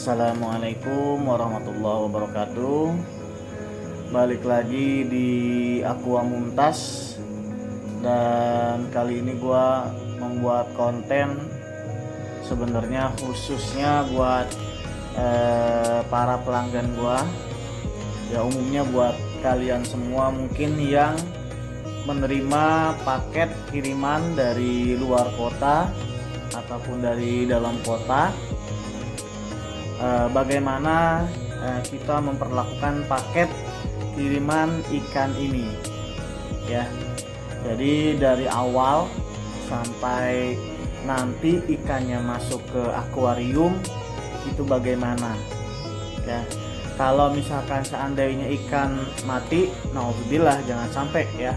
Assalamualaikum warahmatullahi wabarakatuh. Balik lagi di Aqua Mumtaz. Dan kali ini gua membuat konten sebenarnya khususnya buat para pelanggan gua. Ya umumnya buat kalian semua mungkin yang menerima paket kiriman dari luar kota ataupun dari dalam kota. Bagaimana kita memperlakukan paket kiriman ikan ini ya. Jadi dari awal sampai nanti ikannya masuk ke akuarium itu bagaimana ya. Kalau misalkan seandainya ikan mati, naudzubillah, jangan sampai ya.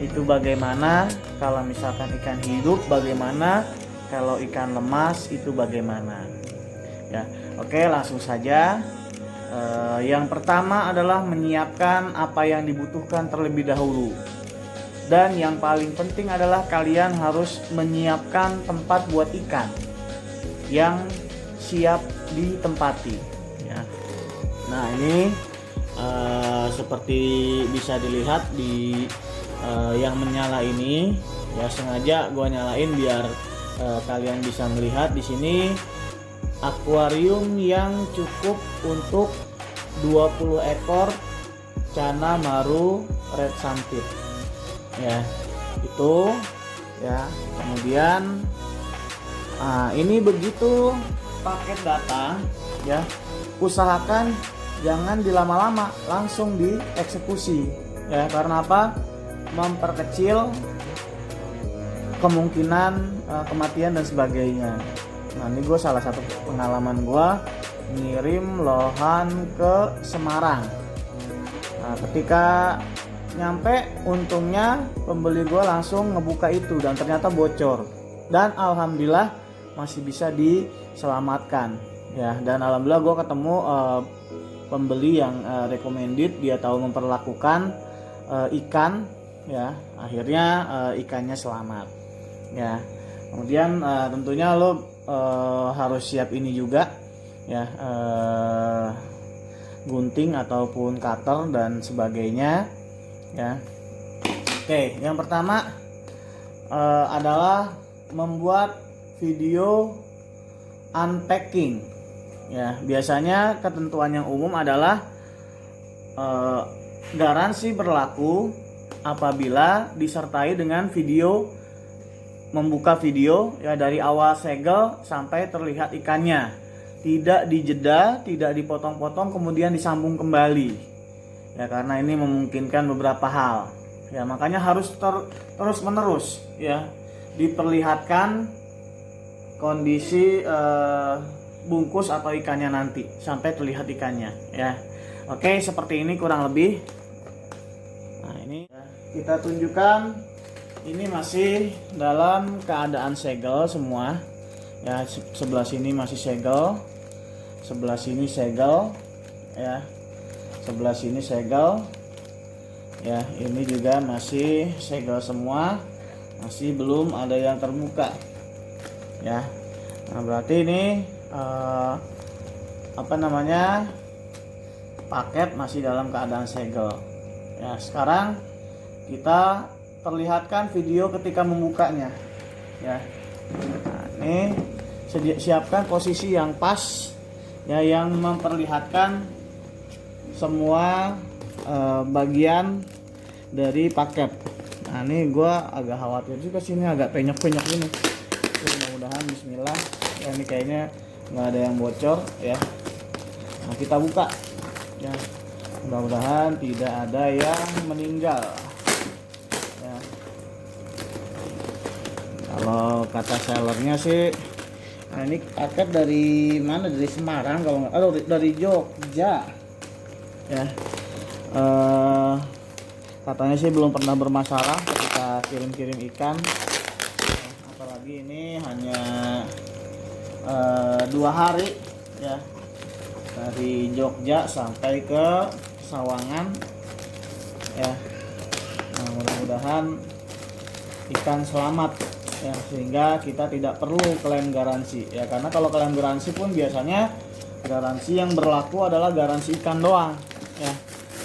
Itu bagaimana kalau misalkan ikan hidup, bagaimana kalau ikan lemas, itu bagaimana ya. Oke, langsung saja. Yang pertama adalah menyiapkan apa yang dibutuhkan terlebih dahulu. Dan yang paling penting adalah kalian harus menyiapkan tempat buat ikan yang siap ditempati ya. Nah ini seperti bisa dilihat di yang menyala ini ya, sengaja gua nyalain biar kalian bisa melihat di sini akuarium yang cukup untuk 20 ekor Cana Maru Red Sampit ya, itu ya. Kemudian ini begitu paket data ya, usahakan jangan dilama-lama, langsung dieksekusi ya. Karena apa? Memperkecil kemungkinan kematian dan sebagainya. Nah ini gue salah satu pengalaman gue ngirim lohan ke Semarang. Nah ketika nyampe, untungnya pembeli gue langsung ngebuka itu dan ternyata bocor. Dan alhamdulillah masih bisa diselamatkan ya. Dan alhamdulillah gue ketemu pembeli yang recommended, dia tahu memperlakukan ikan ya. Akhirnya ikannya selamat ya. Kemudian tentunya lo harus siap ini juga ya, gunting ataupun cutter dan sebagainya ya. Oke, yang pertama adalah membuat video unpacking ya. Biasanya ketentuan yang umum adalah garansi berlaku apabila disertai dengan video, membuka video ya dari awal segel sampai terlihat ikannya, tidak dijeda, tidak dipotong-potong kemudian disambung kembali ya, karena ini memungkinkan beberapa hal ya. Makanya harus terus menerus ya diperlihatkan kondisi bungkus atau ikannya nanti sampai terlihat ikannya ya. Oke, seperti ini kurang lebih. Nah ini kita tunjukkan. Ini masih dalam keadaan segel semua ya. Sebelah sini masih segel, sebelah sini segel ya, sebelah sini segel ya. Ini juga masih segel semua, masih belum ada yang terbuka ya. Nah berarti ini paket masih dalam keadaan segel ya. Sekarang kita perlihatkan video ketika membukanya ya. Nah, ini siapkan posisi yang pas ya, yang memperlihatkan semua bagian dari paket. Nah ini gue agak khawatir juga sini, agak penyok-penyok ini. Mudah-mudahan bismillah ya, ini kayaknya nggak ada yang bocor ya. Nah kita buka ya, mudah-mudahan tidak ada yang meninggal. Kalau kata sellernya sih, nah ini paket dari mana? Dari Semarang kalau nggak, dari Jogja ya. Katanya sih belum pernah bermasalah ketika kirim-kirim ikan. Apalagi ini hanya 2 hari ya, dari Jogja sampai ke Sawangan ya. Nah mudah-mudahan ikan selamat ya, sehingga kita tidak perlu klaim garansi ya. Karena kalau klaim garansi pun biasanya Garansi yang berlaku adalah garansi ikan doang ya,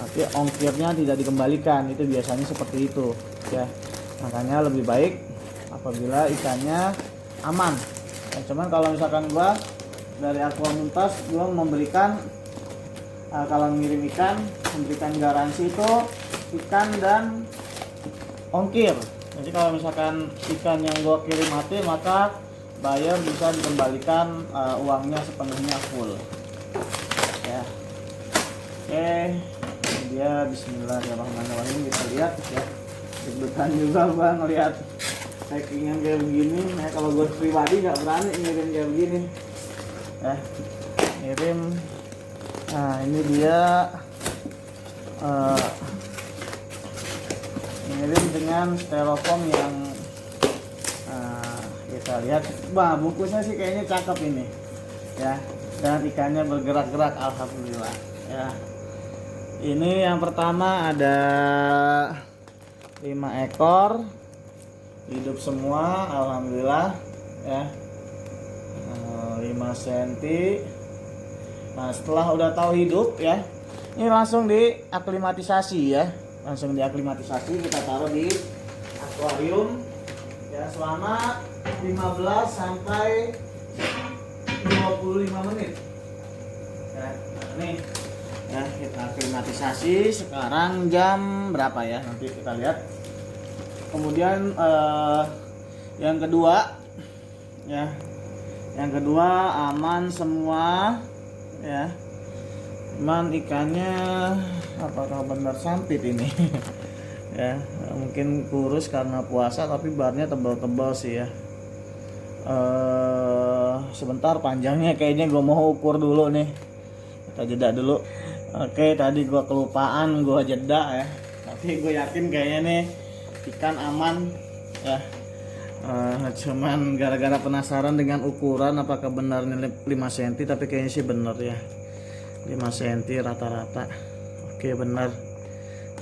tapi ongkirnya tidak dikembalikan, itu biasanya seperti itu ya. Makanya lebih baik apabila ikannya aman ya. Cuman kalau misalkan gua dari Aqua Muntas, gua memberikan kalau ngirim ikan memberikan garansi itu ikan dan ongkir. Jadi kalau misalkan ikan yang gua kirim mati, maka buyer bisa dikembalikan uangnya sepenuhnya full ya. Oke, ini dia. Bismillahirrahmanirrahim, kita lihat ya. Deg-degan juga bang ngeliat packing yang kayak begini. Nah, kalau gue pribadi nggak berani ngirim kayak begini ya. Ngirim, nah ini dia ngirim dengan styrofoam yang kita lihat. Wah, bungkusnya sih kayaknya cakep ini ya, dan ikannya bergerak-gerak, alhamdulillah ya. Ini yang pertama ada 5 ekor hidup semua, alhamdulillah ya. 5 cm. Nah, setelah udah tahu hidup ya, ini langsung diaklimatisasi ya, langsung diaklimatisasi, kita taruh di akuarium ya selama 15 sampai 25 menit ya. Nah, nih ya, kita aklimatisasi. Sekarang jam berapa ya, nanti kita lihat. Kemudian yang kedua ya, yang kedua aman semua ya. Cuman ikannya apakah benar sampit ini ya, mungkin kurus karena puasa, tapi barnya tebal-tebal sih ya. Sebentar, panjangnya kayaknya gue mau ukur dulu nih, kita jeda dulu. Oke, tadi gue kelupaan gue jeda ya, tapi gue yakin kayaknya nih ikan aman ya. Cuman gara-gara penasaran dengan ukuran apakah benar 5 cm, tapi kayaknya sih bener ya, 5 cm rata-rata. Oke, benar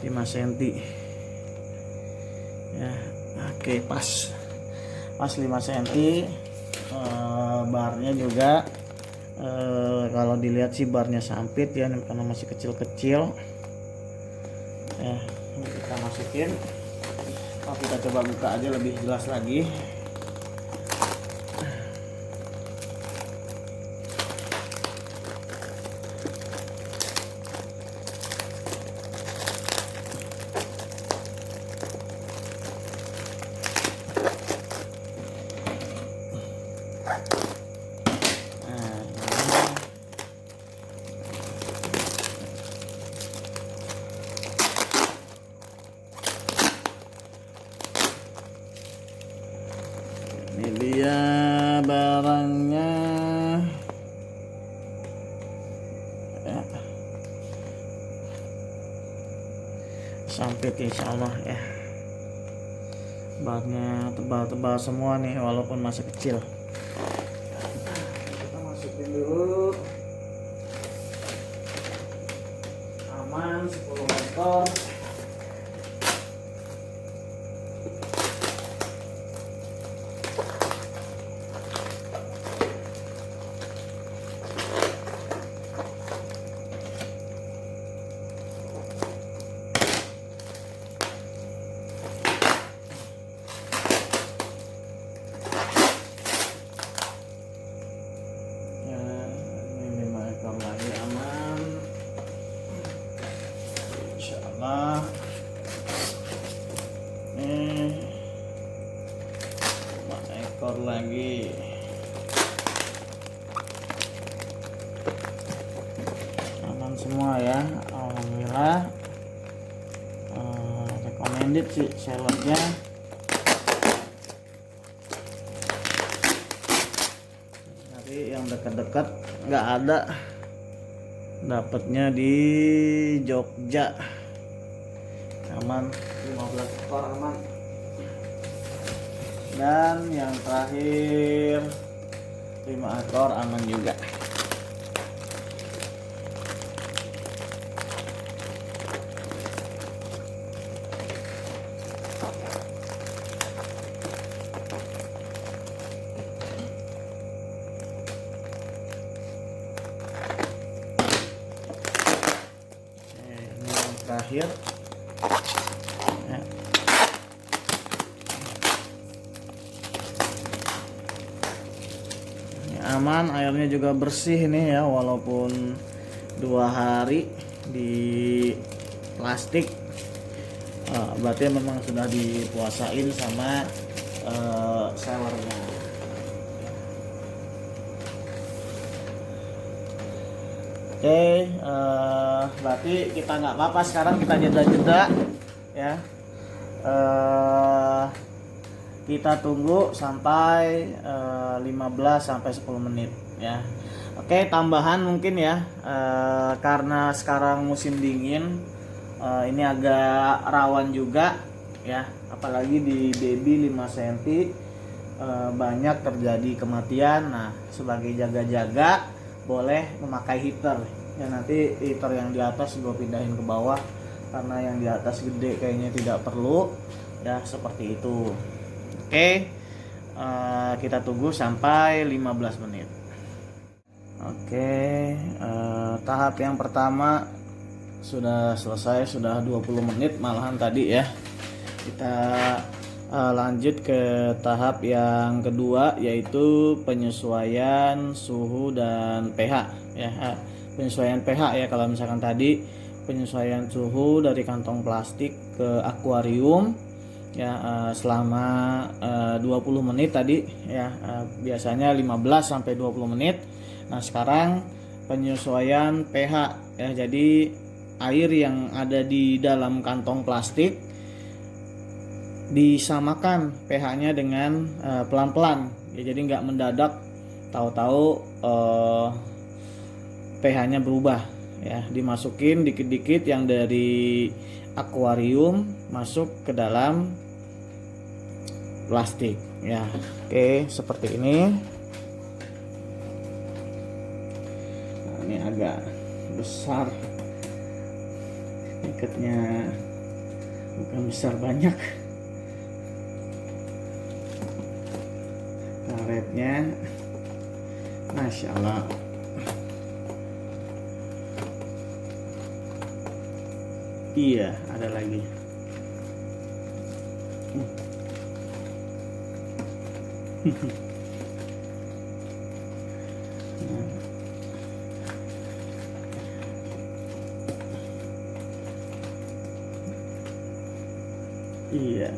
5 cm ya. Oke, pas 5 cm. Barnya juga kalau dilihat sih barnya sampit ya, karena masih kecil-kecil ya. Kita masukin, kita coba buka aja lebih jelas lagi. Ini dia barangnya ya. Sampit insyaallah ya. Barnya tebal-tebal semua nih walaupun masih kecil. Kita masukin dulu. Aman 10 ekor. Lagi aman insyaallah. Nih 5 ekor lagi, aman semua ya, alhamdulillah. Recommended sih sellernya. Nanti yang dekat-dekat nggak ada, dapatnya di Jogja. Aman 15 ekor aman. Dan yang terakhir 5 ekor aman juga. terakhir. Ya. Ini aman, airnya juga bersih nih ya, walaupun 2 hari di plastik. Berarti memang sudah dipuasain sama sellernya. Oke, berarti kita nggak apa-apa, sekarang kita jeda-jeda ya. Kita tunggu sampai 15 sampai 10 menit ya. Oke, tambahan mungkin ya, karena sekarang musim dingin, ini agak rawan juga ya, apalagi di baby 5 cm banyak terjadi kematian. Nah, sebagai jaga-jaga boleh memakai heater ya, nanti heater yang di atas gue pindahin ke bawah karena yang di atas gede kayaknya tidak perlu ya, seperti itu. Oke, kita tunggu sampai 15 menit. Oke, tahap yang pertama sudah selesai, sudah 20 menit malahan tadi ya. Kita lanjut ke tahap yang kedua, yaitu penyesuaian suhu dan pH ya. Penyesuaian pH ya, kalau misalkan tadi penyesuaian suhu dari kantong plastik ke akuarium ya, selama 20 menit tadi ya, biasanya 15 sampai 20 menit. Nah, sekarang penyesuaian pH ya, jadi air yang ada di dalam kantong plastik disamakan pH-nya dengan pelan-pelan ya, jadi nggak mendadak tahu-tahu pH-nya berubah ya. Dimasukin dikit-dikit yang dari akuarium masuk ke dalam plastik ya. Oke, seperti ini. Nah, ini agak besar ikatnya, bukan besar banyak. Karetnya Masya Allah. Iya, ada lagi. Iya.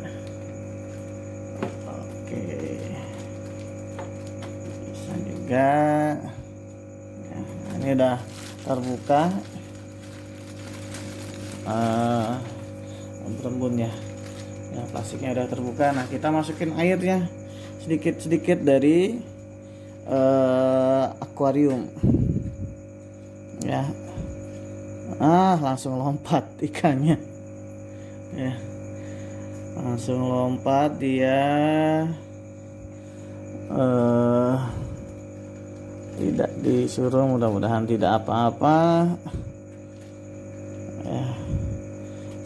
Oke. Bisa juga. Nah, ini udah terbuka. Berembun ya. Ya, plastiknya udah terbuka. Nah, kita masukin airnya sedikit-sedikit dari akuarium. Ya. Langsung lompat ikannya. Ya. Langsung lompat dia. Tidak disuruh, mudah-mudahan tidak apa-apa. Ya.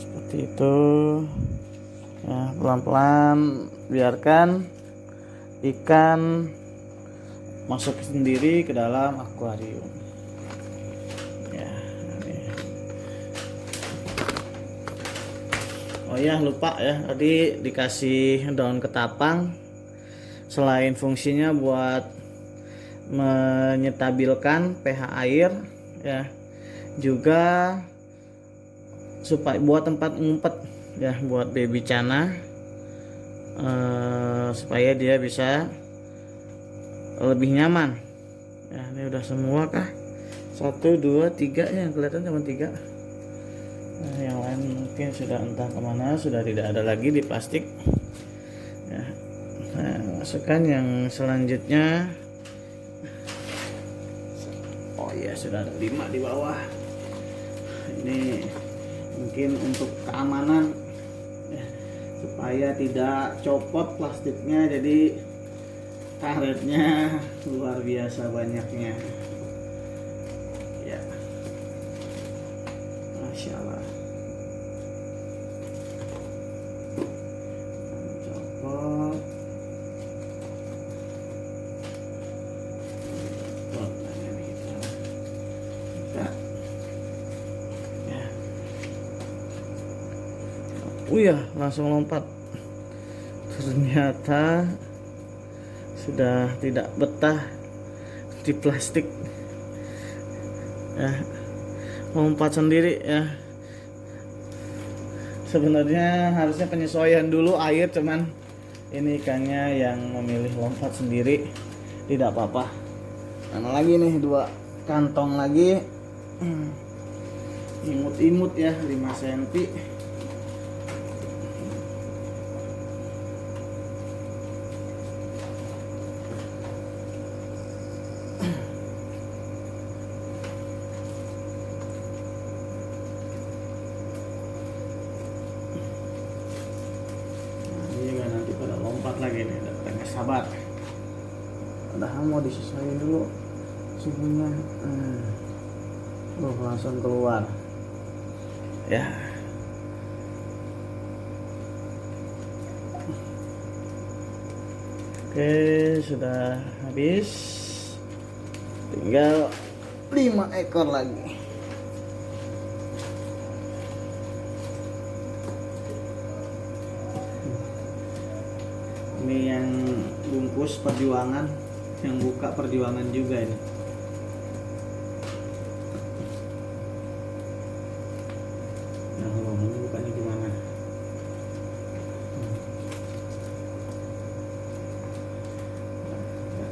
Seperti itu. Ya, pelan-pelan biarkan ikan masuk sendiri ke dalam akuarium. Ya, ini. Oh ya, lupa ya, tadi dikasih daun ketapang. Selain fungsinya buat menyetabilkan pH air ya, juga supaya buat tempat ngumpet ya, buat baby cana, supaya dia bisa lebih nyaman ya. Ini udah semua kah? 1, 2, 3 ya, yang kelihatan cuma 3. Nah, yang lain mungkin sudah entah kemana, sudah tidak ada lagi di plastik ya. Nah, masukkan yang selanjutnya. Oh iya, sudah ada 5 di bawah. Ini mungkin untuk keamanan ya, supaya tidak copot plastiknya, jadi karetnya luar biasa banyaknya ya. Masya Allah. Copot. ya langsung lompat. Ternyata sudah tidak betah di plastik ya, lompat sendiri ya. Sebenarnya harusnya penyesuaian dulu air, cuman ini ikannya yang memilih lompat sendiri. Tidak apa-apa. Mana lagi nih, 2 kantong lagi. Imut-imut ya, 5 cm. Nanti pada lompat lagi nih, udah sabar. Padahal mau disesuaikan dulu suhunya. Langsung keluar ya. Oke, sudah habis, tinggal 5 ekor lagi. Ini yang bungkus perjuangan, yang buka perjuangan juga ini. Nah, ini bukanya gimana?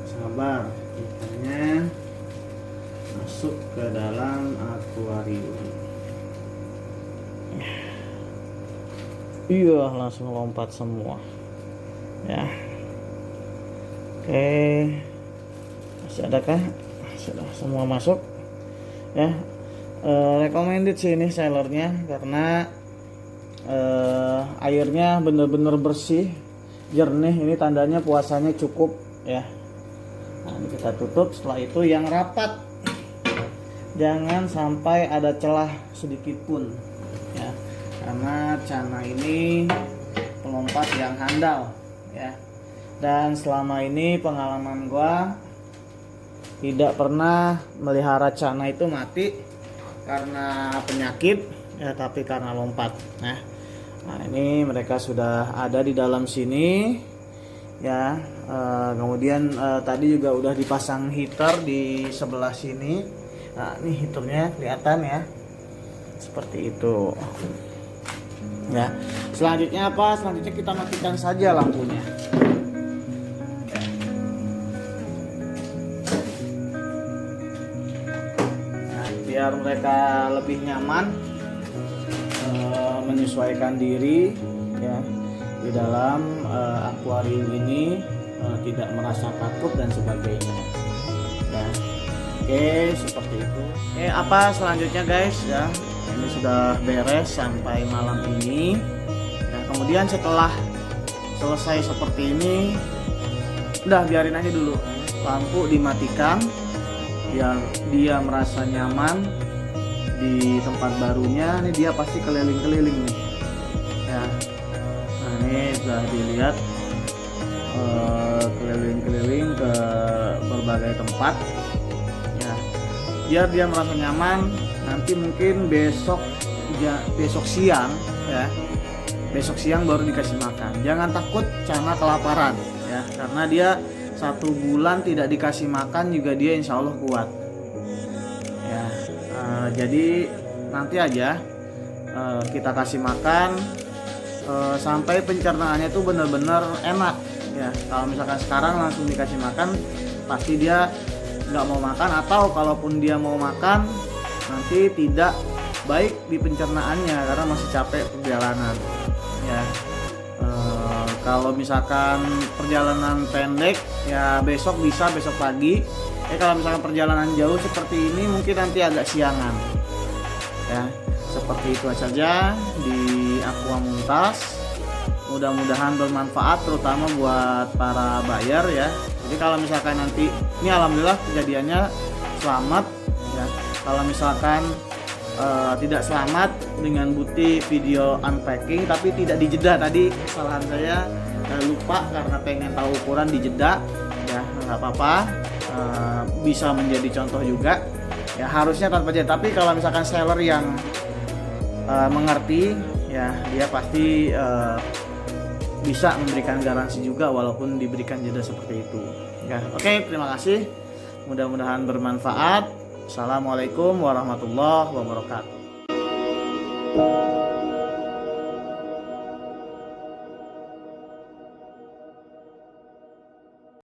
Sabar, ikannya masuk ke dalam akuarium. Iya, langsung lompat semua ya. Oke, masih adakah? Sudah semua masuk ya. Recommended sih ini sellernya, karena airnya bener-bener bersih, jernih. Ini tandanya puasanya cukup ya. Nah, ini kita tutup. Setelah itu yang rapat, jangan sampai ada celah sedikit pun ya, karena Cana ini pelompat yang handal ya. Dan selama ini pengalaman gua tidak pernah melihara Cana itu mati karena penyakit ya, tapi karena lompat. Nah ini mereka sudah ada di dalam sini ya. Kemudian tadi juga udah dipasang heater di sebelah sini. Nah ini heaternya kelihatan ya, seperti itu ya. Selanjutnya apa? Selanjutnya kita matikan saja lampunya. Nah, biar mereka lebih nyaman menyesuaikan diri ya di dalam akuarium ini, tidak merasa takut dan sebagainya ya. Oke, seperti itu. Oke, apa selanjutnya guys ya, ini sudah beres sampai malam ini ya. Kemudian setelah selesai seperti ini, udah biarin aja dulu, lampu dimatikan biar dia merasa nyaman di tempat barunya. Ini dia pasti keliling-keliling nih ya. Nah ini sudah dilihat keliling-keliling ke berbagai tempat ya, biar dia merasa nyaman. Nanti mungkin besok siang ya, besok siang baru dikasih makan. Jangan takut Cana kelaparan ya, karena dia 1 bulan tidak dikasih makan juga dia insya Allah kuat ya. Jadi nanti aja kita kasih makan sampai pencernaannya itu benar-benar enak ya. Kalau misalkan sekarang langsung dikasih makan, pasti dia nggak mau makan, atau kalaupun dia mau makan nanti tidak baik di pencernaannya karena masih capek perjalanan ya. Kalau misalkan perjalanan pendek ya besok bisa, besok pagi. Kalau misalkan perjalanan jauh seperti ini mungkin nanti agak siangan ya. Seperti itu saja di Aqua Muntas. Mudah-mudahan bermanfaat terutama buat para buyer ya. Jadi kalau misalkan nanti ini alhamdulillah kejadiannya selamat ya. Kalau misalkan tidak selamat dengan bukti video unpacking tapi tidak dijeda, tadi kesalahan saya lupa karena pengen tahu ukuran dijeda ya, nggak apa-apa, bisa menjadi contoh juga ya. Harusnya tanpa jeda, tapi kalau misalkan seller yang mengerti ya dia pasti bisa memberikan garansi juga walaupun diberikan jeda seperti itu ya. Oke, terima kasih, mudah-mudahan bermanfaat. Assalamualaikum warahmatullahi wabarakatuh.